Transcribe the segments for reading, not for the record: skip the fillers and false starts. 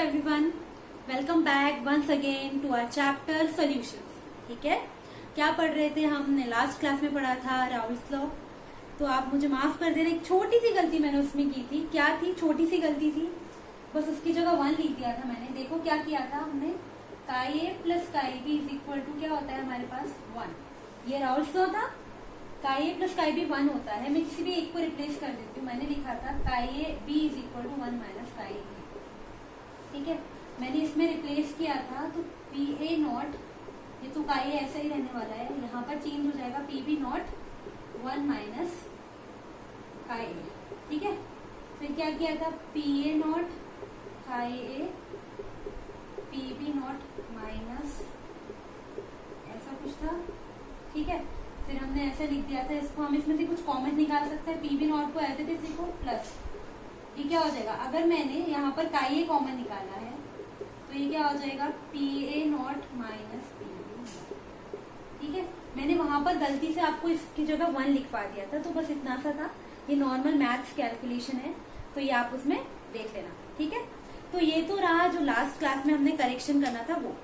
Everyone, welcome back once again to our chapter solutions. ठीक है, क्या पढ़ रहे थे? हमने लास्ट क्लास में पढ़ा था राउल्स लॉ। तो आप मुझे माफ कर देना, एक छोटी सी गलती मैंने उसमें की थी। क्या थी? छोटी सी गलती थी, बस उसकी जगह 1 लिख दिया था मैंने। देखो क्या किया था हमने, chi a plus chi b is equal to क्या होता है हमारे पास 1। ये राउल्स लॉ था, chi a plus chi B 1 होता है। मैं किसी भी एक को रिप्लेस कर देती हूँ। मैंने लिखा था chi A B is equal to 1 minus chi A. ठीक है, मैंने इसमें रिप्लेस किया था तो पी ए नॉट, ये तो काई ए ऐसा ही रहने वाला है, यहाँ पर चेंज हो जाएगा P B not 1 minus chi A. ठीक है, फिर क्या किया था, P A not chi A P B not minus ऐसा कुछ था। ठीक है, फिर हमने ऐसा लिख दिया था, इसको हम इसमें से कुछ कॉमन निकाल सकते हैं। पी बी नॉट को ऐसे थे लिखो प्लस, ये क्या हो जाएगा, अगर मैंने यहाँ पर काई ए कॉमन निकाला है तो ये क्या हो जाएगा P A not minus P B. ठीक है, मैंने वहां पर गलती से आपको इसकी जगह 1 लिखवा दिया था, तो बस इतना सा था। ये नॉर्मल मैथ्स कैलकुलेशन है, तो ये आप उसमें देख लेना। ठीक है, तो ये तो रहा जो लास्ट क्लास में हमने करेक्शन करना था वो।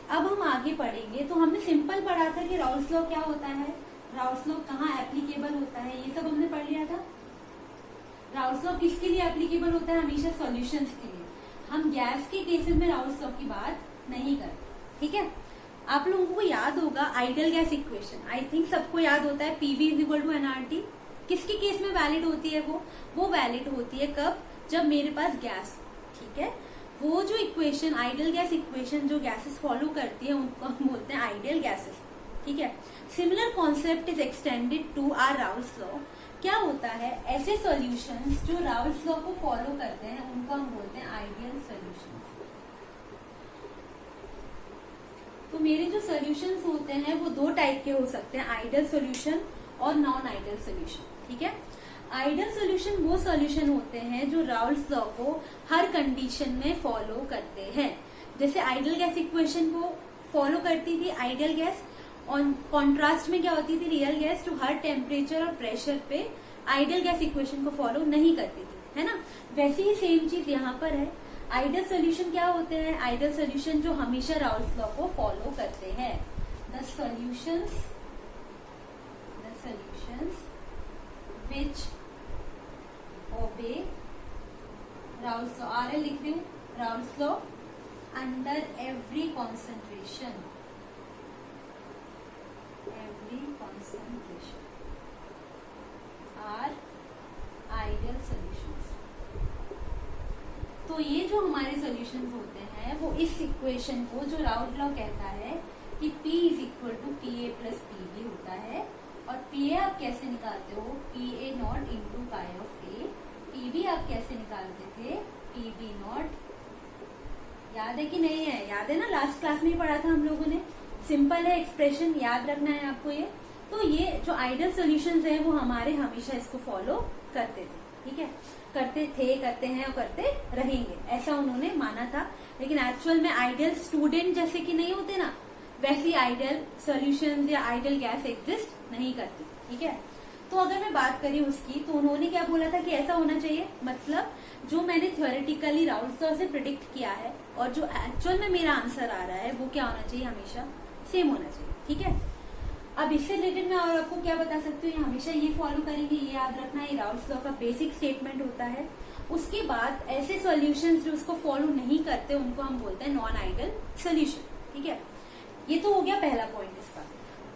अब हम आगे पढ़ेंगे। तो हमने सिंपल पढ़ा था कि राउल्स लॉ क्या होता है, राउल्स लॉ कहाँ एप्लीकेबल होता है, ये सब हमने पढ़ लिया था। राउल्स लॉ किसके लिए एप्लीकेबल होता है? हमेशा सॉल्यूशंस के लिए। हम गैस के केसेस में राउल्स लॉ की बात नहीं करते। ठीक है, आप लोगों को याद होगा ideal gas equation, I think सबको याद होता है, PV is equal to NRT. किसके केस में वैलिड होती है वो वैलिड होती है कब? जब मेरे पास गैस। ठीक है, वो जो इक्वेशन आइडियल गैस इक्वेशन जो गैसेस फॉलो करती है उनको हम बोलते हैं आइडियल गैसेस। ठीक है, similar concept is extended to are Raoult's law. क्या होता है, ऐसे सॉल्यूशंस जो राउल्स लॉ को फॉलो करते हैं उनको हम बोलते हैं आइडियल सॉल्यूशंस। तो मेरे जो सॉल्यूशंस होते हैं वो 2 टाइप के हो सकते हैं, आइडियल सॉल्यूशन और नॉन आइडियल सॉल्यूशन। ठीक है, आइडियल सॉल्यूशन वो सॉल्यूशन होते हैं जो राउल्स लॉ को हर कंडीशन में फॉलो करते हैं। जैसे आइडियल गैस इक्वेशन को फॉलो करती थी आइडियल गैस, और कॉन्ट्रास्ट में क्या होती थी, रियल गैस जो हर टेम्परेचर और प्रेशर पे आइडियल गैस इक्वेशन को फॉलो नहीं करती थी, है ना। वैसे ही सेम चीज यहाँ पर है। आइडियल सोल्यूशन क्या होते हैं? आइडियल सोल्यूशन जो हमेशा राउल्स लॉ को फॉलो करते हैं। द सॉल्यूशंस विच ओबे राउल्स लॉ, आर एल लिख रही हूँ, Raoult's law under every concentration are ideal solutions. तो ये जो हमारे सॉल्यूशंस होते हैं वो इस इक्वेशन को, जो राउल्स लॉ कहता है कि P is equal to P A plus P B होता है। और पी ए आप कैसे निकालते हो, P A not into chi of A. P B आप कैसे निकालते थे, पी बी नॉट। याद है कि नहीं है? याद है ना, लास्ट क्लास में ही पढ़ा था हम लोगों ने। सिंपल है, एक्सप्रेशन याद रखना है आपको ये। तो ये जो आइडियल सॉल्यूशंस है वो हमारे हमेशा इसको फॉलो करते थे। ठीक है, करते थे, करते हैं और करते रहेंगे, ऐसा उन्होंने माना था। लेकिन एक्चुअल में आइडियल स्टूडेंट जैसे कि नहीं होते ना, वैसी आइडियल सॉल्यूशंस या आइडियल गैस एग्जिस्ट नहीं करती। ठीक है, तो अगर मैं बात करी उसकी, तो उन्होंने क्या बोला था कि ऐसा होना चाहिए, मतलब जो मैंने थ्योरेटिकली राउल्स लॉ से प्रिडिक्ट किया है और जो एक्चुअल में मेरा आंसर आ रहा है वो क्या होना चाहिए, हमेशा सेम होना चाहिए। ठीक है, अब इससे रिलेटेड मैं और आपको क्या बता सकती हूँ, हमेशा ये फॉलो करेंगे, ये याद रखना, ये राउल्स लॉ का बेसिक स्टेटमेंट होता है। उसके बाद ऐसे सॉल्यूशंस जो उसको फॉलो नहीं करते उनको हम बोलते हैं नॉन आइडियल सॉल्यूशन। ठीक है, ये तो हो गया पहला पॉइंट इसका।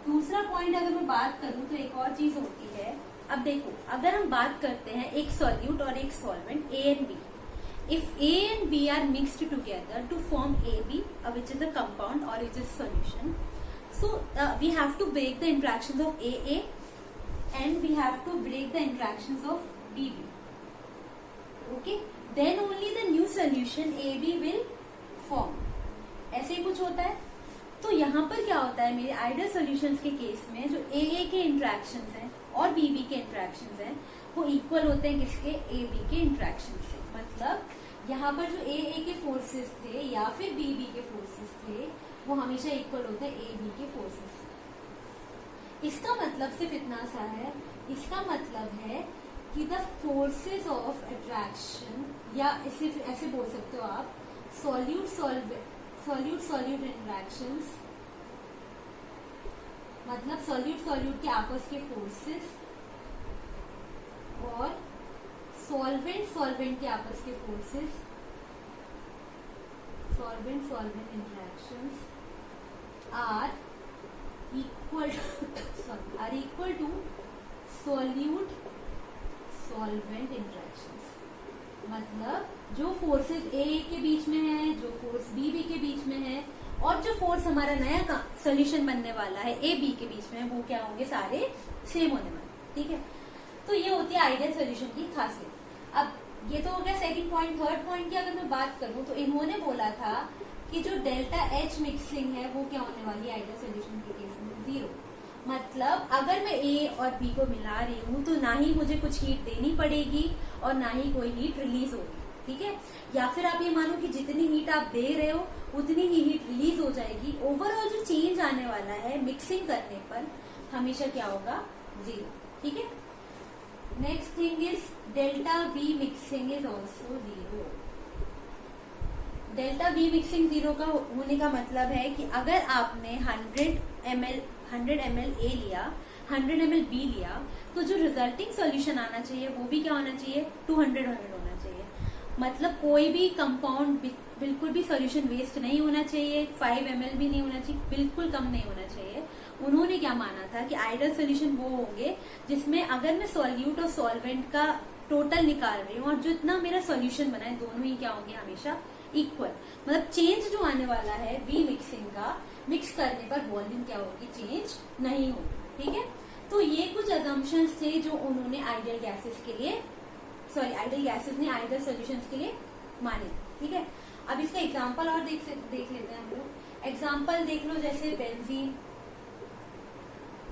दूसरा पॉइंट अगर मैं बात करूं तो एक और चीज होती है। अब देखो, अगर हम बात करते हैं एक सॉल्यूट और एक solvent A and B, if A and B are mixed together to form AB, which is a compound or which is solution, so we have to break the interactions of AA and we have to break the interactions of BB. Okay, then only the new solution AB will form. ऐसे ही कुछ होता है। तो यहाँ पर क्या होता है, मेरे आइडियल सॉल्यूशंस के केस में जो AA के इंटरेक्शंस हैं और BB के इंटरेक्शंस हैं वो इक्वल होते हैं किसके, AB के इंटरेक्शन से। मतलब यहाँ पर जो AA के फोर्सेस थे या फिर BB के फोर्सेस थे वो हमेशा इक्वल होते हैं AB के फोर्सेस। इसका मतलब सिर्फ इतना सा है, इसका मतलब है कि द फोर्सेस ऑफ अट्रैक्शन, या सिर्फ ऐसे बोल सकते हो आप, सॉल्यूट इंटरेक्शंस मतलब सॉल्यूट के आपस के फोर्सेस और सॉल्वेंट के आपस के forces, solvent interactions are equal to solute solvent interactions. मतलब जो फोर्सेस ए के बीच में है, जो फोर्स बी के बीच में है, और जो फोर्स हमारा नया सोल्यूशन बनने वाला है ए बी के बीच में, वो क्या होंगे, सारे सेम होने वाले। ठीक है, तो ये होती है आइडियल सोल्यूशन की खासियत। अब ये तो हो गया सेकंड पॉइंट। थर्ड पॉइंट की अगर मैं बात करूं तो इन्होंने बोला था कि जो डेल्टा एच मिक्सिंग है वो क्या होने वाली है आइडियल सोल्यूशन के केस में, 0। मतलब अगर मैं ए और बी को मिला रही हूँ तो ना ही मुझे कुछ हीट देनी पड़ेगी और ना ही कोई हीट रिलीज होगी। ठीक है, या फिर आप ये मानो कि जितनी हीट आप दे रहे हो उतनी ही हीट रिलीज हो जाएगी। ओवरऑल जो चेंज आने वाला है मिक्सिंग करने पर हमेशा क्या होगा, 0। ठीक है, next thing is delta we mixing is also 0। Delta we mixing 0 का होने का मतलब है कि अगर आपने 100 ml ए लिया, 100 ml बी लिया, तो जो रिजल्टिंग सॉल्यूशन आना चाहिए वो भी क्या होना चाहिए, 200 होना चाहिए। मतलब कोई भी कंपाउंड बिल्कुल भी सॉल्यूशन वेस्ट नहीं होना चाहिए, 5 ml भी नहीं होना चाहिए, बिल्कुल कम नहीं होना चाहिए। उन्होंने क्या माना था कि आइडियल सॉल्यूशन वो होंगे जिसमें अगर मैं सॉल्यूट और सॉल्वेंट का टोटल निकाल रही हूँ और जो इतना मेरा सॉल्यूशन बना है दोनों ही क्या होंगे, हमेशा इक्वल। मतलब चेंज जो आने वाला है वी मिक्सिंग का, मिक्स करने पर वॉल्यूम क्या होगी, चेंज नहीं होगी। ठीक है, तो ये कुछ अजम्पशंस थे जो उन्होंने आइडियल गैसेस के लिए, सॉरी आइडियल गैसेस ने आइडियल सॉल्यूशंस के लिए माने। ठीक है, अब इसका एग्जांपल और देख लेते हैं हम लोग। एग्जांपल देख लो, जैसे बेंजीन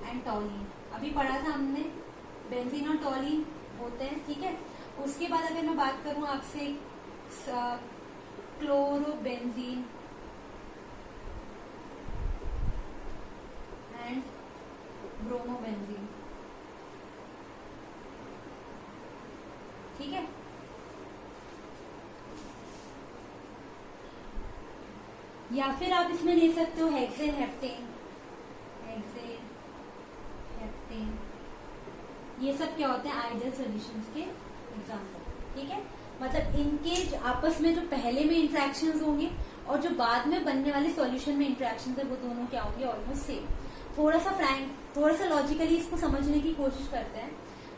एंड टॉलीन, अभी पढ़ा था हमने, बेंजीन और टॉलीन होते हैं। ठीक है, उसके बाद अगर मैं बात करूं आपसे क्लोरोबेंजीन एंड ब्रोमोबेंजीन। ठीक है, या फिर आप इसमें ले सकते हो हेक्सेन हेप्टेन, ये सब क्या होते हैं, आइडियल सॉल्यूशंस के एग्जांपल। ठीक है, मतलब इनके आपस में जो पहले में इंटरेक्शंस होंगे और जो बाद में बनने वाले सॉल्यूशन में इंटरेक्शंस है वो दोनों क्या होंगे, ऑलमोस्ट सेम। थोड़ा सा लॉजिकली इसको समझने की कोशिश करते हैं।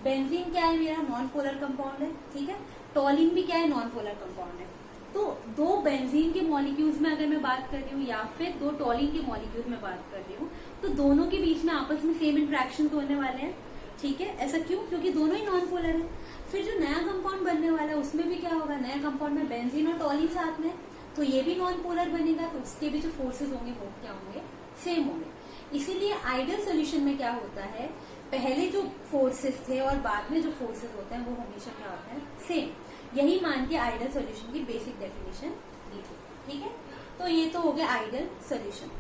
बेंजीन क्या है, मेरा नॉन पोलर कंपाउंड है। ठीक है, टॉलिन भी क्या है, नॉन पोलर कंपाउंड है। तो दो बेंजीन के मॉलिक्यूल्स में अगर मैं बात कर रही हूँ या फिर दो टॉलिन के मॉलिक्यूल्स में बात कर रही हूँ तो दोनों के बीच में आपस में सेम इंटरेक्शन होने वाले हैं। ठीक है, ऐसा क्यों, क्योंकि दोनों ही नॉन पोलर है। फिर जो नया कंपाउंड बनने वाला है उसमें भी क्या होगा, नया कंपाउंड में बेंजीन और टॉलिन साथ में, तो ये भी नॉन पोलर बनेगा, तो उसके भी जो फोर्सेस होंगे वो क्या होंगे, सेम होंगे। इसीलिए आइडियल सोल्यूशन में क्या होता है, पहले जो फोर्सेस थे और बाद में जो फोर्सेस होते हैं वो हमेशा क्या होते हैं, सेम। यही मान के आइडियल सोल्यूशन की बेसिक डेफिनेशन दी थी। ठीक है, तो ये तो हो गया आइडियल सोल्यूशन।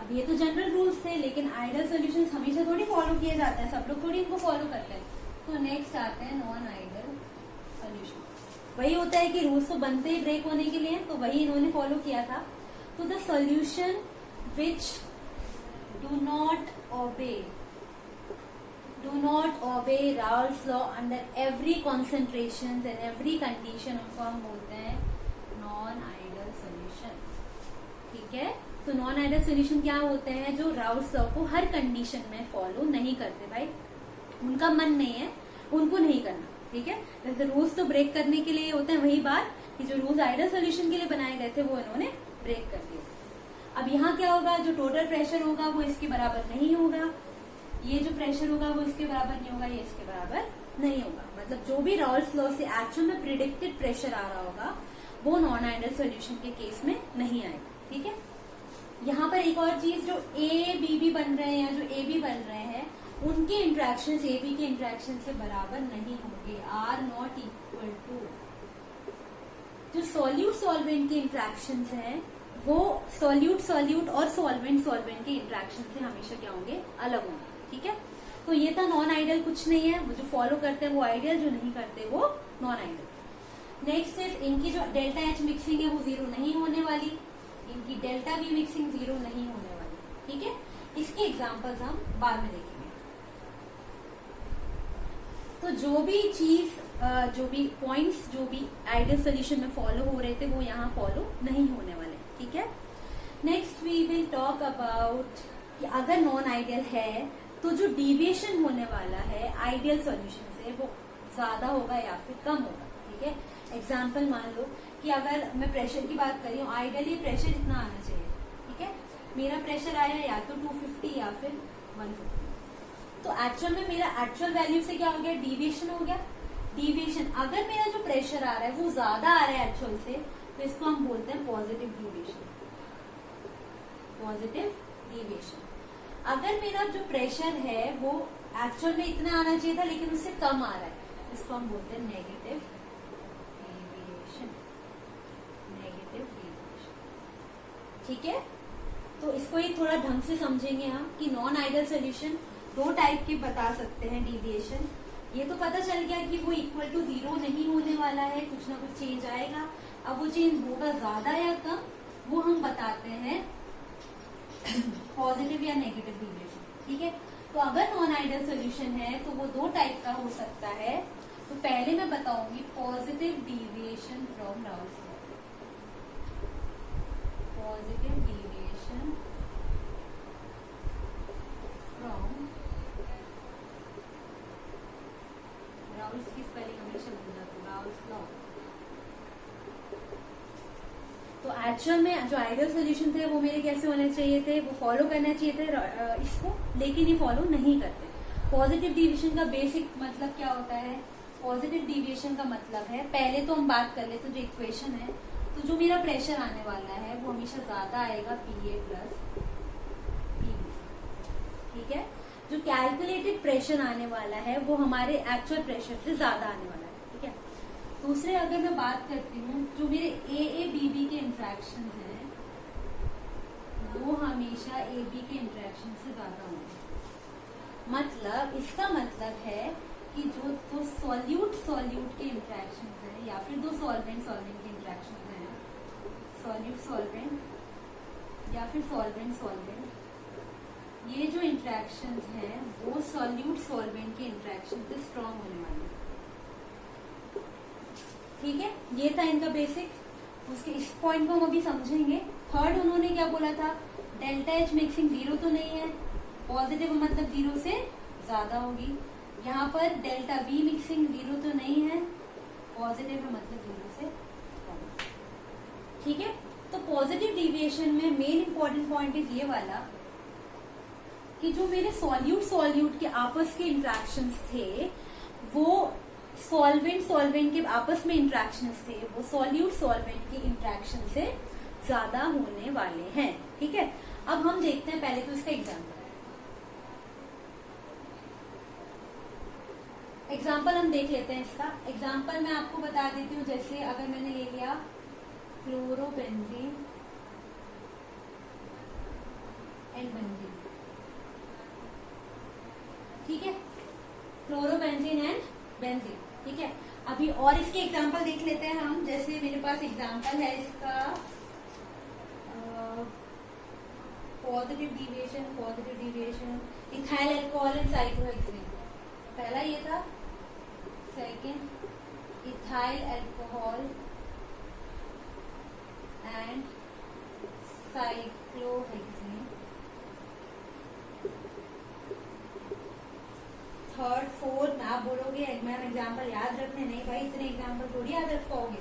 अब ये तो जनरल रूल्स थे, लेकिन आइडियल सोल्यूशन हमेशा थोड़ी फॉलो किए जाते हैं, सब लोग थोड़ी इनको फॉलो करते हैं। तो नेक्स्ट आते हैं नॉन आइडियल सोल्यूशन। वही होता है कि रूल्स तो बनते ही ब्रेक होने के लिए, तो वही इन्होंने फॉलो किया था। तो the solution which do not obey Raoul's law under every concentration and every condition, उनको हम बोलते हैं नॉन आइडियल सोल्यूशन। ठीक है, तो नॉन आइडियल सोल्यूशन क्या होते हैं, जो राउल्स लॉ को हर कंडीशन में फॉलो नहीं करते। भाई उनका मन नहीं है, उनको नहीं करना। ठीक है, जैसे रूल्स तो ब्रेक करने के लिए होते हैं, वही बात कि जो रूल्स आइडियल सोल्यूशन के लिए बनाए गए थे वो इन्होंने ब्रेक कर दिए। अब यहाँ क्या होगा, जो टोटल प्रेशर होगा वो इसके बराबर नहीं होगा, ये जो प्रेशर होगा वो इसके बराबर नहीं होगा, ये इसके बराबर नहीं होगा। मतलब जो भी राउल्स लॉ से एक्चुअल में प्रिडिक्टेड प्रेशर आ रहा होगा वो नॉन आइडियल सोल्यूशन के केस में नहीं आएगा। ठीक है, यहाँ पर एक और चीज, जो ए बी भी बन रहे हैं या जो ए बी बन रहे हैं उनके इंट्रैक्शन ए बी के इंट्रैक्शन से बराबर नहीं होंगे, आर नॉट इक्वल टू। जो सॉल्यूट सॉल्वेंट के इंट्रैक्शन हैं वो सॉल्यूट और सॉल्वेंट के इंट्रैक्शन से हमेशा क्या होंगे, अलग होंगे। ठीक है, तो ये था नॉन आइडियल, कुछ नहीं है। वो जो फॉलो करते हैं वो आइडियल, जो नहीं करते वो नॉन आइडियल। नेक्स्ट इज इनकी जो डेल्टा एच मिक्सिंग है वो जीरो नहीं होने वाली, इनकी डेल्टा बी मिक्सिंग जीरो नहीं होने वाली, ठीक है। इसके एग्जांपल्स हम बाद में देखेंगे। तो जो भी चीज जो भी पॉइंट्स जो भी आइडियल सोल्यूशन में फॉलो हो रहे थे वो यहाँ फॉलो नहीं होने वाले, ठीक है। Next we will talk about कि अगर नॉन आइडियल है तो जो डिविएशन होने वाला है आइडियल सॉल्यूशन से वो ज्यादा होगा या फिर कम होगा, ठीक है। एग्जाम्पल मान लो कि अगर मैं प्रेशर की बात कर रही हूँ, आइडियली प्रेशर इतना आना चाहिए, ठीक है। मेरा प्रेशर आया या तो 250 या फिर 150, तो एक्चुअल में मेरा एक्चुअल वैल्यू से क्या हो गया, डिविएशन हो गया। डिविएशन अगर मेरा जो प्रेशर आ रहा है वो ज्यादा आ रहा है एक्चुअल से, तो इसको हम बोलते हैं पॉजिटिव डिविएशन। Positive deviation. अगर मेरा जो प्रेशर है वो एक्चुअल में इतना आना चाहिए था लेकिन उससे कम आ रहा है, इसको हम बोलते हैं नेगेटिव डिविएशन। नेगेटिव डिविएशन, ठीक है। तो इसको ही थोड़ा ढंग से समझेंगे हम कि नॉन आइडियल सोल्यूशन दो टाइप के बता सकते हैं डिविएशन। ये तो पता चल गया कि वो इक्वल टू जीरो नहीं होने वाला है, कुछ ना कुछ चेंज आएगा। अब वो चेंज होगा ज्यादा या कम, वो हम बताते हैं पॉजिटिव या नेगेटिव डिविएशन, ठीक है। तो अगर नॉन आइडियल सोल्यूशन है तो वो दो टाइप का हो सकता है। तो पहले मैं बताऊंगी positive deviation from Raoult's law. Positive deviation from Raoul's की स्पेलिंग हमेशा भूल जाती हूँ, राउल्स लॉ। तो एक्चुअल में जो आइडियल सोल्यूशन थे वो मेरे कैसे होने चाहिए थे, वो फॉलो करना चाहिए थे इसको, लेकिन ये फॉलो नहीं करते। पॉजिटिव डिविएशन का बेसिक मतलब क्या होता है, पॉजिटिव डिविएशन का मतलब है, पहले तो हम बात कर लेते, जो इक्वेशन है, तो जो मेरा प्रेशर आने वाला है वो हमेशा ज्यादा आएगा PA प्लस PB, ठीक है। जो कैलकुलेटेड प्रेशर आने वाला है वो हमारे एक्चुअल प्रेशर से ज्यादा आने वाला है, ठीक है। दूसरे अगर मैं बात करती हूँ, जो मेरे AA-BB के इंट्रैक्शन हैं वो हमेशा AB के इंट्रैक्शन से ज्यादा होंगे। मतलब इसका मतलब है कि जो दो सॉल्यूट के इंट्रैक्शन हैं या फिर दो सॉल्वेंट के इंट्रैक्शन हैं, सॉल्यूट सॉल्वेंट या फिर सॉल्वेंट, ये जो इंट्रैक्शंस हैं वो सॉल्यूट सॉल्वेंट के इंट्रैक्शन से स्ट्रॉन्ग होने वाले हैं, ठीक है। ये था इनका बेसिक। उसके इस पॉइंट को हम अभी समझेंगे। थर्ड उन्होंने क्या बोला था, डेल्टा एच मिक्सिंग जीरो तो नहीं है, पॉजिटिव मतलब जीरो से ज्यादा होगी। यहाँ पर डेल्टा बी मिक्सिंग जीरो तो नहीं है, पॉजिटिव मतलब जीरो से कम, ठीक है। तो पॉजिटिव डिविएशन में मेन इंपॉर्टेंट पॉइंट इज ये वाला कि जो मेरे सॉल्यूट के आपस के इंट्रैक्शंस थे वो सॉल्वेंट के आपस में इंट्रैक्शंस थे वो सॉल्वेंट के इंट्रैक्शन से ज्यादा होने वाले हैं, ठीक है। अब हम देखते हैं पहले तो इसका एग्जाम्पल हम देख लेते हैं। इसका एग्जाम्पल मैं आपको बता देती हूँ। जैसे अगर मैंने ले लिया क्लोरोबेंजीन एंड बेंजीन, ठीक है, क्लोरोबेंजीन एंड बेंजीन, ठीक है। अभी और इसके एग्जाम्पल देख लेते हैं हम। जैसे मेरे पास एग्जाम्पल है इसका positive deviation ethyl alcohol and cyclohexane. पहला ये था, second ethyl alcohol and cyclohexane, third fourth. आप बोलोगे मैम एग्जाम्पल याद रखने, नहीं भाई इतने एग्जाम्पल थोड़ी याद रख पाओगे।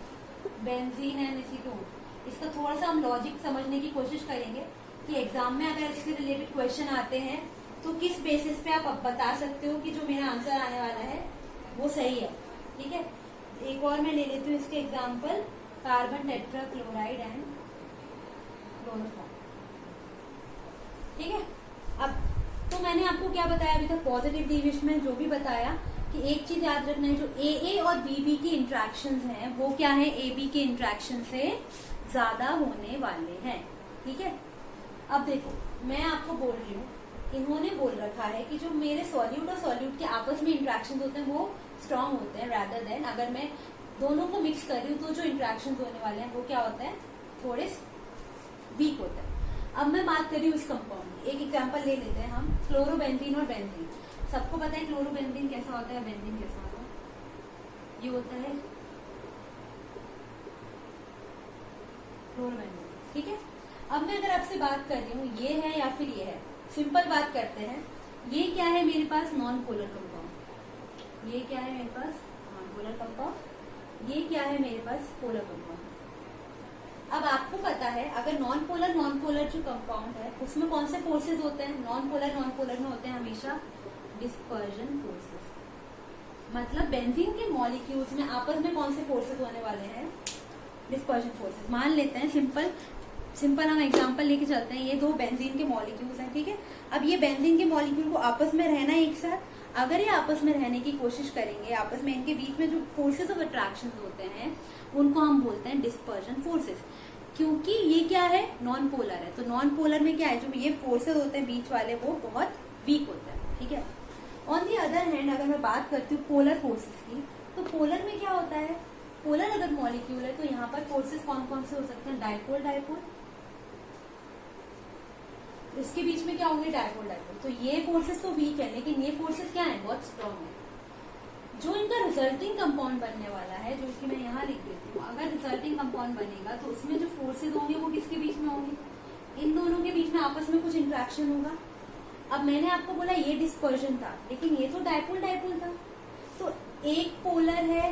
Benzene and acetone. इसका थोड़ा सा हम लॉजिक समझने की कोशिश करेंगे कि एग्जाम में अगर इसके रिलेटेड क्वेश्चन आते हैं तो किस बेसिस पे आप बता सकते हो कि जो मेरा आंसर आने वाला है वो सही है, ठीक है। एक और मैं ले लेती हूँ इसके example, carbon tetra chloride and chloroform, ठीक है। अब तो मैंने आपको क्या बताया अभी तक, पॉजिटिव डिविएशन में जो भी बताया कि एक चीज याद रखना है, जो AA और BB के इंट्रैक्शंस हैं वो क्या है, AB के इंट्रैक्शन से ज्यादा होने वाले हैं, ठीक है। अब देखो मैं आपको बोल रही हूँ, इन्होंने बोल रखा है कि जो मेरे सॉल्यूट और सॉल्यूट के आपस में इंट्रैक्शन होते हैं वो स्ट्रांग होते हैं, रैदर देन अगर मैं दोनों को मिक्स कर रही हूँ तो जो इंट्रैक्शन होने वाले हैं वो क्या होते हैं, थोड़े वीक होते हैं। अब मैं बात कर रही हूँ इस कंपाउंड की। एक एग्जांपल ले लेते हैं हम, क्लोरोबेंजीन और बेंजीन। सबको पता है क्लोरोबेंजीन कैसा होता है, बेंजीन कैसा होता है। ये होता है क्लोरोबेंजीन, ठीक है। अब मैं अगर आपसे बात कर रही हूँ ये है या फिर ये है, सिंपल बात करते हैं। ये क्या है मेरे पास, नॉन पोलर कंपाउंड। ये क्या है मेरे पास, नॉन पोलर कंपाउंड। ये क्या है मेरे पास, पोलर कंपाउंड। अब आपको पता है अगर नॉन पोलर जो कंपाउंड है उसमें कौन से फोर्सेस होते हैं, नॉन पोलर में होते हैं हमेशा डिस्पर्जन फोर्सेस। मतलब बेंजीन के मॉलिक्यूल्स में आपस में कौन से फोर्सेस होने वाले हैं, डिस्पर्जन फोर्सेस। मान लेते हैं सिंपल हम एग्जांपल लेके चलते हैं। ये दो बेंजीन के मॉलिक्यूल्स हैं, ठीक है। अब ये बेंजीन के मॉलिक्यूल को आपस में रहना है एक साथ। अगर ये आपस में रहने की कोशिश करेंगे, आपस में इनके बीच में जो फोर्सेस ऑफ अट्रैक्शन होते हैं उनको हम बोलते हैं डिस्पर्जन फोर्सेस। क्योंकि ये क्या है, नॉन पोलर है, तो नॉन पोलर में क्या है, जो ये फोर्सेस होते हैं बीच वाले वो बहुत वीक होते हैं, ठीक है। ऑन दी अदर हैंड अगर मैं बात करती हूँ पोलर फोर्सेस की, तो पोलर में क्या होता है, पोलर अगर मॉलिक्यूल है तो यहाँ पर फोर्सेस कौन कौन से हो सकते हैं, डायपोल, इसके बीच में क्या होंगे, डायपोल। तो ये फोर्सेस तो वीक है, लेकिन ये फोर्सेस क्या है, बहुत स्ट्रॉन्ग है। जो इनका रिजल्टिंग कंपाउंड बनने वाला है, जो कि मैं यहाँ लिख देती हूँ, अगर रिजल्टिंग कंपाउंड बनेगा तो उसमें जो फोर्सेस होंगे वो किसके बीच में होंगे, इन दोनों के बीच में आपस में कुछ इंट्रैक्शन होगा। अब मैंने आपको बोला ये डिस्पर्जन था, लेकिन ये तो डायपोल था। तो एक पोलर है,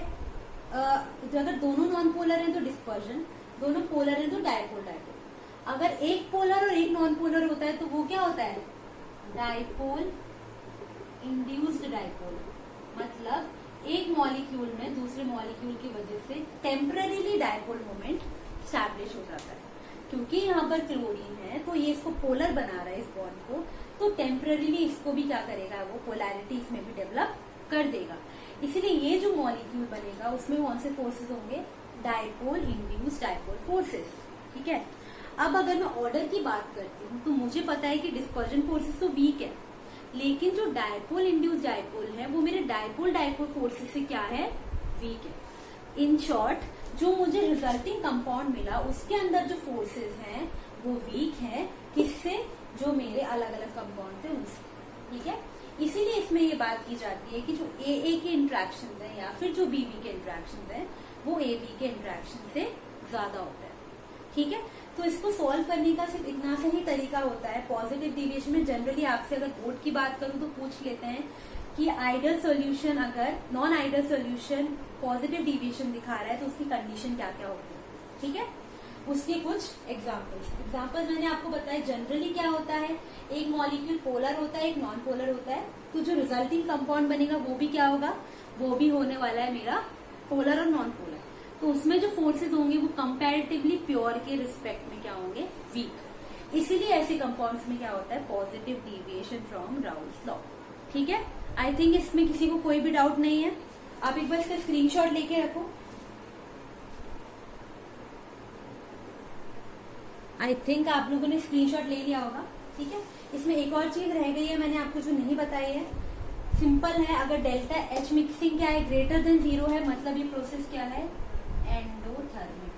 तो अगर दोनों नॉन पोलर है तो डिस्पर्जन, दोनों पोलर है तो डायपोल। अगर एक पोलर और एक नॉन पोलर होता है तो वो क्या होता है, डायपोल इंड्यूस्ड डायपोल। मतलब एक मॉलिक्यूल में दूसरे मॉलिक्यूल की वजह से टेम्पररीली डायपोल मोमेंट स्टैब्लिश हो जाता है। क्योंकि यहाँ पर क्लोरीन है तो ये इसको पोलर बना रहा है, इस बॉन्ड को, तो टेम्पररीली इसको भी क्या करेगा, वो पोलैरिटी इसमें भी डेवलप कर देगा। इसलिए ये जो मॉलिक्यूल बनेगा उसमें कौन से फोर्सेस होंगे, डायपोल इंड्यूस्ड डायपोल फोर्सेस, ठीक है। अब अगर मैं ऑर्डर की बात करती हूँ तो मुझे पता है कि डिस्पर्जन फोर्सेस तो वीक है, लेकिन जो डायपोल इंड्यूस्ड डायपोल है वो मेरे डायपोल फोर्सेस से क्या है, वीक है। इन शॉर्ट जो मुझे रिजल्टिंग कंपाउंड मिला उसके अंदर जो फोर्सेस हैं वो वीक है, किससे, जो मेरे अलग अलग कंपाउंड थे उससे, ठीक है। इसीलिए इसमें ये बात की जाती है कि जो ए के इंट्रैक्शन है या फिर जो बी के इंट्रैक्शन है वो ए बी के इंट्रैक्शन से ज्यादा होता है, ठीक है। तो इसको सॉल्व करने का सिर्फ इतना सा ही तरीका होता है। पॉजिटिव डिविएशन में जनरली आपसे अगर बोर्ड की बात करूं तो पूछ लेते हैं कि आइडियल सॉल्यूशन, अगर non ideal solution positive deviation दिखा रहा है तो उसकी कंडीशन क्या क्या होगी, ठीक है। उसके कुछ एग्जाम्पल्स मैंने आपको बताया। जनरली क्या होता है, एक मॉलिक्यूल पोलर होता है, एक नॉन पोलर होता है, तो जो रिजल्टिंग कंपाउंड बनेगा वो भी क्या होगा, वो भी होने वाला है मेरा पोलर और नॉन पोलर। तो उसमें जो फोर्सेस होंगे वो कंपैरेटिवली प्योर के रिस्पेक्ट में क्या होंगे, वीक। इसीलिए ऐसे कंपाउंड्स में क्या होता है, positive deviation from Raoult's law, ठीक है। आई थिंक इसमें किसी को कोई भी डाउट नहीं है। आप एक बार इसका स्क्रीनशॉट लेके रखो। आई थिंक आप लोगों ने स्क्रीनशॉट ले लिया होगा, ठीक है। इसमें एक और चीज रह गई है, मैंने आपको जो नहीं बताई है, सिंपल है। अगर डेल्टा एच मिक्सिंग क्या है, ग्रेटर देन 0 है, मतलब ये प्रोसेस क्या है, एंडोथर्मिक,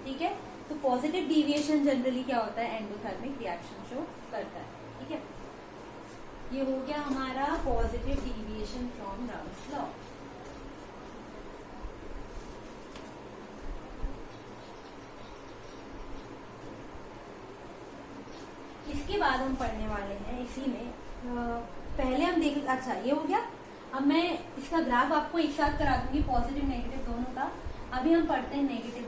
ठीक है। तो पॉजिटिव डिविएशन जनरली क्या होता है, एंडोथर्मिक रिएक्शन शो करता है, ठीक है। ये हो गया हमारा positive deviation from Raoult's law. इसके बाद हम पढ़ने वाले हैं इसी में, पहले हम देख, अच्छा ये हो गया। अब मैं इसका ग्राफ आपको एक साथ करा दूंगी, पॉजिटिव नेगेटिव दोनों का। अभी हम पढ़ते हैं negative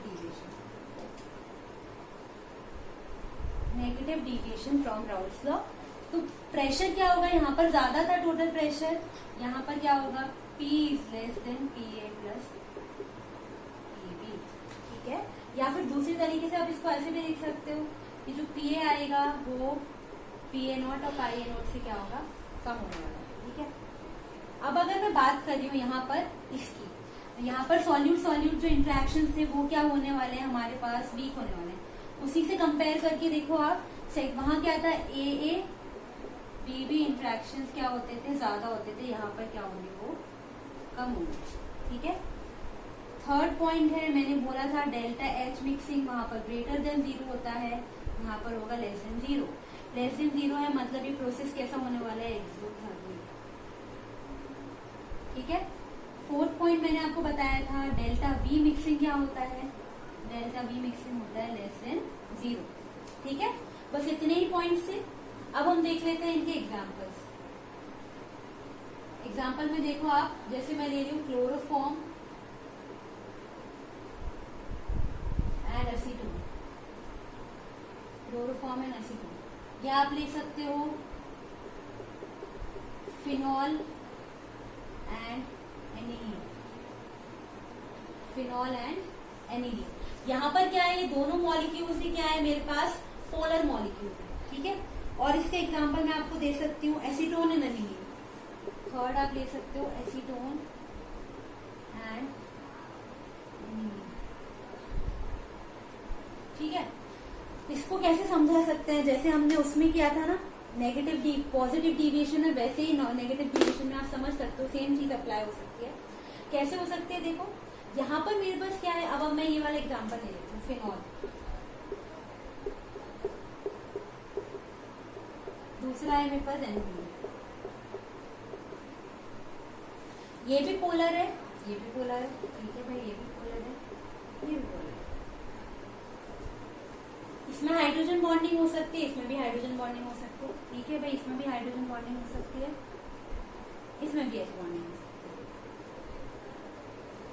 deviation from Raoult's law. तो प्रेशर क्या होगा, यहाँ पर ज्यादा था टोटल प्रेशर, यहाँ पर क्या होगा, P is less than PA plus PB, ठीक है। या फिर दूसरी तरीके से आप इसको ऐसे भी देख सकते हो कि जो PA आएगा वो PA0 और PA0 से क्या होगा, कम होने वाला है, ठीक है। अब अगर मैं बात कर रही हूँ यहाँ पर इसकी, यहाँ पर सॉल्यूट जो इंट्रैक्शन थे वो क्या होने वाले हैं, हमारे पास वीक होने वाले हैं। उसी से कंपेयर करके देखो आप, वहां क्या था, AA BB इंट्रैक्शंस क्या होते थे, ज्यादा होते थे, यहाँ पर क्या होंगे, वो कम होंगे, ठीक है। थर्ड पॉइंट है, मैंने बोला था डेल्टा एच मिक्सिंग वहां पर ग्रेटर देन 0 होता है, यहाँ पर होगा लेस देन 0। लेस देन 0 है मतलब ये प्रोसेस कैसा होने वाला है, एक्सोथर्मिक, ठीक है। फोर्थ पॉइंट मैंने आपको बताया था डेल्टा वी मिक्सिंग क्या होता है, डेल्टा वी मिक्सिंग होता है लेस देन 0, ठीक है। बस इतने ही पॉइंट्स थे। अब हम देख लेते हैं इनके एग्जांपल्स। एग्जांपल में देखो आप, जैसे मैं ले रही हूँ chloroform and acetone, chloroform and acetone, या आप ले सकते हो phenol and aniline, phenol and aniline. यहाँ पर क्या है, ये दोनों मॉलिक्यूल्स ही क्या है मेरे पास, पोलर मॉलिक्यूल है, ठीक है। और इसके एग्जांपल मैं आपको दे सकती हूँ एसीटोन एंड एनिलीन। थर्ड आप ले सकते हो एसीटोन एंड एनिलीन, ठीक है। इसको कैसे समझा सकते हैं, जैसे हमने उसमें किया था ना नेगेटिव पॉजिटिव डिविएशन है, वैसे ही नेगेटिव डिविएशन में आप समझ सकते हो सेम चीज अप्लाई हो सकती है। कैसे हो सकती है, देखो यहाँ पर मेरे पास क्या है, अब मैं ये वाला एग्जांपल ले लेती हूँ फिनॉल, दूसरा है मेरे पास एनिलीन, ये भी पोलर है, ये भी पोलर है, ठीक है भाई, ये भी पोलर है, ये भी पोलर है। इसमें हाइड्रोजन बॉन्डिंग हो सकती है, इसमें भी हाइड्रोजन बॉन्डिंग हो सकती है, ठीक है भाई, इसमें भी हाइड्रोजन बॉन्डिंग हो सकती है, इसमें भी एच बॉन्डिंग हो सकती है।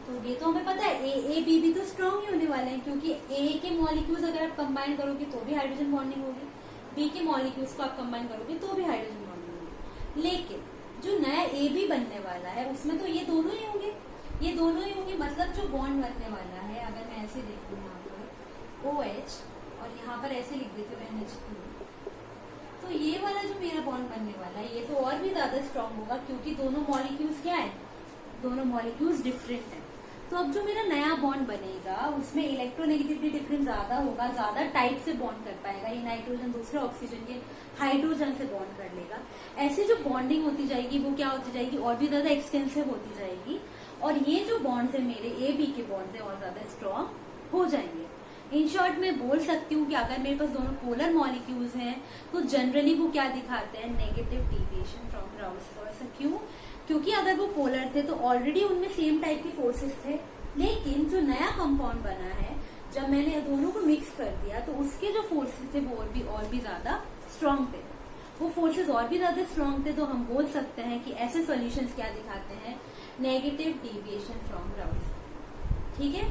तो ये तो हमें पता है ए बी भी तो स्ट्रॉन्ग ही होने वाले हैं, क्योंकि ए के मॉलिक्यूल्स अगर आप कंबाइन करोगे तो भी हाइड्रोजन बॉन्डिंग होगी, बी के मॉलिक्यूल्स को आप कंबाइन करोगे तो भी हाइड्रोजन बॉन्डिंग होगी। लेकिन जो नया ए बी बनने वाला है उसमें तो ये दोनों ही होंगे, ये दोनों ही होंगे, मतलब जो बॉन्ड बनने वाला है, अगर मैं ऐसे देखूँ यहाँ पर OH और यहाँ पर ऐसे लिख देते हो NH2, तो ये वाला जो मेरा बॉन्ड बनने वाला है ये तो और भी ज्यादा स्ट्रॉन्ग होगा, क्योंकि दोनों मॉलिक्यूल्स क्या है, दोनों मॉलिक्यूल्स डिफरेंट है। तो अब जो मेरा नया बॉन्ड बनेगा उसमें इलेक्ट्रोनेगेटिविटी डिफरेंस ज्यादा होगा, ज्यादा टाइप से बॉन्ड कर पाएगा, ये नाइट्रोजन दूसरे ऑक्सीजन के हाइड्रोजन से बॉन्ड कर लेगा। ऐसे जो बॉन्डिंग होती जाएगी वो क्या होती जाएगी, और भी ज्यादा एक्सटेंसिव होती जाएगी, और ये जो बॉन्ड्स है मेरे ए बी के बॉन्ड्स है और ज्यादा स्ट्रॉन्ग हो जाएंगे। इन शॉर्ट मैं बोल सकती हूँ कि अगर मेरे पास दोनों पोलर मॉलिक्यूल्स हैं तो जनरली वो क्या दिखाते हैं, negative deviation from Raoult's law. क्यों, क्योंकि अगर वो पोलर थे तो ऑलरेडी उनमें सेम टाइप के फोर्सेस थे, लेकिन जो नया कंपाउंड बना है जब मैंने दोनों को मिक्स कर दिया तो उसके जो फोर्सेस थे वो और भी ज्यादा स्ट्रांग थे, वो फोर्सेस और भी ज्यादा स्ट्रांग थे। तो हम बोल सकते हैं कि ऐसे सॉल्यूशंस क्या दिखाते हैं, नेगेटिव डिविएशन फ्रॉम राउल्स, ठीक है।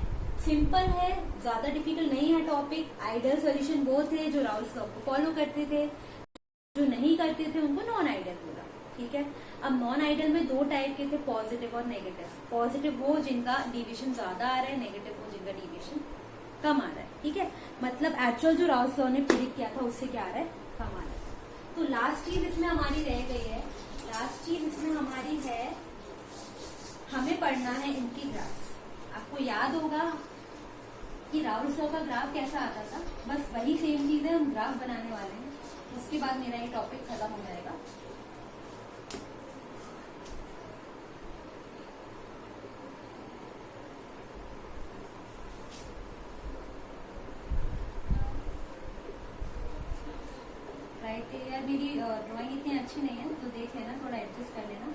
सिंपल है, ज्यादा डिफिकल्ट नहीं है टॉपिक। आइडियल सॉल्यूशन वो थे जो राउल्स लॉ को फॉलो करते थे, जो नहीं करते थे उनको नॉन आइडियल बोला, ठीक है। अब नॉन आइडियल में दो टाइप के थे, पॉजिटिव और नेगेटिव। पॉजिटिव वो जिनका डिविएशन ज्यादा आ रहा है, नेगेटिव वो जिनका डिविएशन कम आ रहा है, ठीक है। मतलब एक्चुअल जो राउल्स लॉ ने प्रेडिक्ट किया था उससे क्या आ रहा है, कम आ रहा है। तो लास्ट चीज इसमें हमारी रह गई है, लास्ट चीज इसमें हमारी है, हमें पढ़ना है इनकी ग्राफ। आपको याद होगा कि राउल्स लॉ का ग्राफ कैसा आता था, बस वही सेम चीज है, हम ग्राफ बनाने वाले हैं, उसके बाद मेरा ये टॉपिक खत्म हो जाएगा। यार मेरी ड्राइंग इतनी अच्छी नहीं है तो देख लेना, थोड़ा एडजस्ट कर लेना,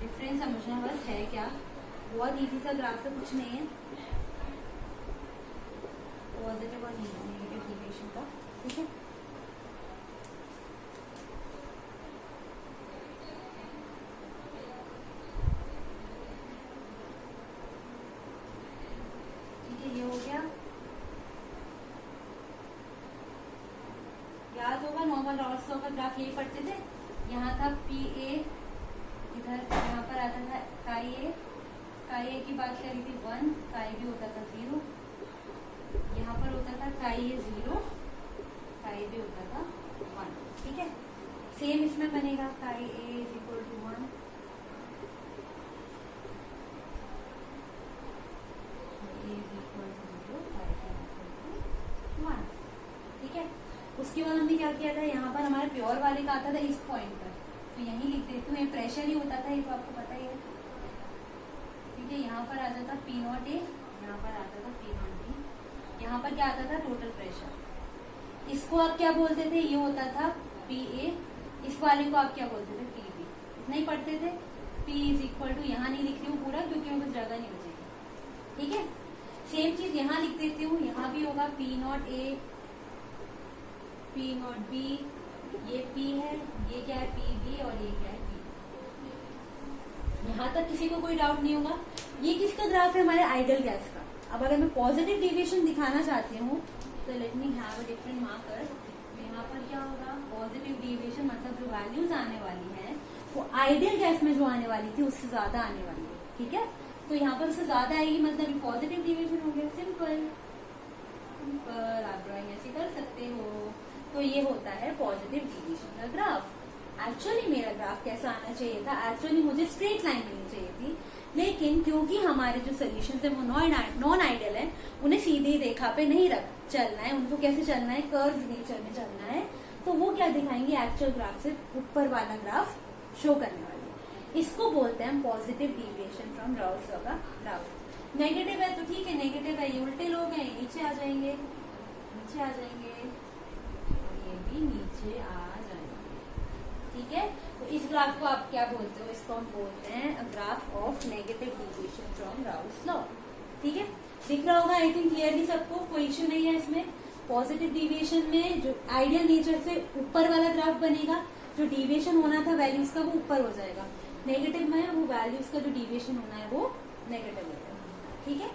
डिफरेंस समझना बस है क्या, बहुत इजी सा ग्राफ है, कुछ नहीं है, पॉजिटिव और नेगेटिव डिविएशन का, ठीक है। ठीक है, ये हो गया। याद होगा नॉर्मल राउल्स लॉ का ग्राफ यही पढ़ते थे, यहाँ था पी ए, इधर यहाँ पर आता था काई ए की बात करी थी 1, काई भी होता था 0, यहाँ पर होता था काई ए 0, काई भी होता था 1, ठीक है। सेम इसमें बनेगा, काई ए इज इक्वल टू 1, ठीक है। उसके बाद हमने क्या किया था, यहाँ पर हमारे प्योर वाले का आता था इस पॉइंट पर, तो यहीं लिख देती हूँ। ये प्रेशर ही होता था, ये तो आपको पता ही है, ठीक है। यहाँ पर आता था P नॉट ए, यहाँ पर आता था P नॉट बी, यहाँ पर क्या आता था टोटल प्रेशर। इसको आप क्या बोलते थे, ये होता था पी ए, इस वाले को आप क्या बोलते थे, पी बी। इतना ही पढ़ते थे। P इज इक्वल टू, यहाँ नहीं लिख रही हूँ पूरा क्योंकि मेरे को जगह नहीं बचेगी, ठीक है। सेम चीज यहाँ लिख देती हूँ, यहाँ भी होगा P not a, P not be, ये P है, ये क्या है P बी, और ये क्या है P। यहाँ तक किसी को कोई डाउट नहीं होगा। ये किसका ग्राफ है, हमारे आइडियल गैस का। अब अगर मैं पॉजिटिव डिविएशन दिखाना चाहती हूँ तो let me have a different marker. यहाँ पर क्या होगा, पॉजिटिव डिविएशन मतलब जो वैल्यूज आने वाली है वो आइडियल गैस में जो आने वाली थी उससे ज्यादा आने वाली है, ठीक है। तो यहाँ पर उससे ज्यादा आएगी मतलब पॉजिटिव डिविएशन हो गया। सिंपल सिंपल, आप ड्राइंग ऐसे कर सकते हो। तो ये होता है पॉजिटिव डिविएशन का ग्राफ। एक्चुअली मेरा ग्राफ कैसा आना चाहिए था, एक्चुअली मुझे स्ट्रेट लाइन मिलनी चाहिए थी, लेकिन क्योंकि हमारे जो सोल्यूशन है वो नॉन आइडियल है, उन्हें सीधी रेखा पे नहीं चलना है, उनको कैसे चलना है, कर्व नेचर में चलना है। तो वो क्या दिखाएंगे, एक्चुअल ग्राफ से ऊपर वाला ग्राफ शो करने वाले। इसको बोलते हैं positive deviation from Raoult's law का ग्राफ। नेगेटिव है तो ठीक है, नेगेटिव है, ये उल्टे लोग हैं, नीचे आ जाएंगे, नीचे आ जाएंगे, और ये भी नीचे आ जाएंगे, ठीक है। तो इस ग्राफ को आप क्या बोलते हो, इसको हम बोलते हैं graph of negative deviation from Raoult's law, ठीक है। दिख रहा होगा आई थिंक क्लियरली सबको, कोई इश्यू नहीं है इसमें। पॉजिटिव डिविएशन में जो आइडियल नेचर से ऊपर वाला ग्राफ बनेगा, जो डिविएशन होना था वैल्यूज का वो ऊपर हो जाएगा। नेगेटिव में वो वैल्यूज का जो डिविएशन होना है वो नेगेटिव हो जाएगा, ठीक है।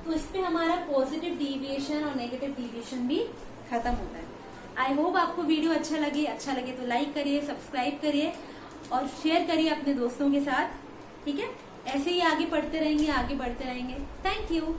तो इस पे हमारा पॉजिटिव डिविएशन और नेगेटिव डिविएशन भी खत्म होता है। आई होप आपको वीडियो अच्छा लगे तो लाइक करिए, सब्सक्राइब करिए और शेयर करिए अपने दोस्तों के साथ, ठीक है। ऐसे ही आगे पढ़ते रहेंगे, आगे बढ़ते रहेंगे। Thank you.